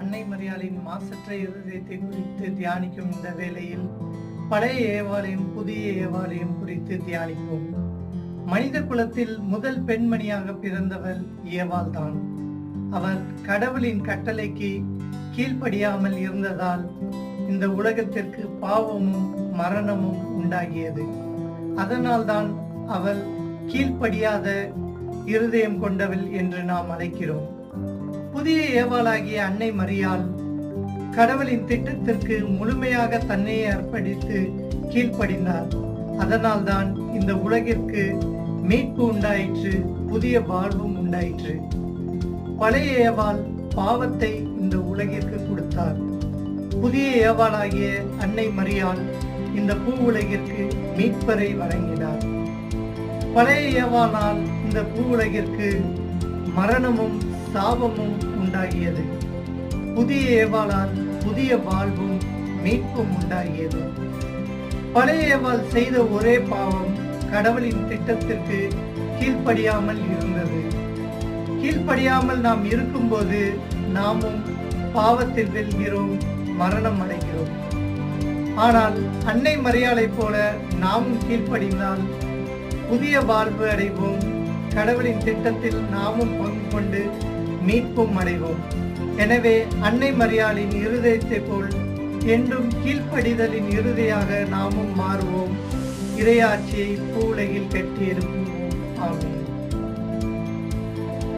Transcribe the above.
அன்னை மரியாளின் மாசற்ற இருதயத்தை குறித்து தியானிக்கும் இந்த வேளையில் பழைய ஏவாளையும் புதிய ஏவாளையும் குறித்து தியானிப்போம். மனித குலத்தில் முதல் பெண்மணியாக பிறந்தவள் ஏவாள் தான். அவர் கடவுளின் கட்டளைக்கு கீழ்ப்படியாமல் இருந்ததால் இந்த உலகத்திற்கு பாவமும் மரணமும் உண்டாகியது. அதனால்தான் அவள் கீழ்ப்படியாத இருதயம் கொண்டவள் என்று நாம் அழைக்கிறோம். புதிய ஏவாளாகிய அன்னை மரியாள் கடவுளின் திட்டத்திற்கு முழுமையாக தன்னையே அர்ப்பணித்து கீழ்ப்படிந்தார். அதனால்தான் இந்த உலகிற்கு மீட்பு உண்டாயிற்று, புதிய வாழ்வும் உண்டாயிற்று. பழைய ஏவாள் பாவத்தை இந்த உலகிற்கு கொடுத்தார். புதிய ஏவாளாகிய அன்னை மரியாள் இந்த பூ உலகிற்கு மீட்பரை வழங்கினார். பழைய ஏவாளால் இந்த பூ உலகிற்கு மரணமும் சாபமும் உண்டாகியது. புதிய ஏவாளால் புதிய வாழ்வும் மீட்பும் உண்டாகியது. பழைய ஏவாள் செய்த ஒரே பாவம் கடவுளின் திட்டத்திற்கு கீழ்ப்படியாமல் இருந்தது. கீழ்ப்படியாமல் நாம் இருக்கும்போது நாமும் பாவத்தில் வெல்கிறோம், மரணம் அடைகிறோம். ஆனால் அன்னை மரியாளைப் போல நாமும் கீழ்ப்படிந்தால் புதிய வாழ்வு அடைவோம், கடவுளின் திட்டத்தில் நாமும் பங்கு கொண்டு மீட்பும் அடைவோம். எனவே அன்னை மரியாளின் இருதயத்தை போல் என்றும் கீழ்ப்படிதலின் இறுதியாக நாமும் மாறுவோம். இறையாட்சியை பூவுலகில் கட்டி எழுப்புவோம். ஆமென்.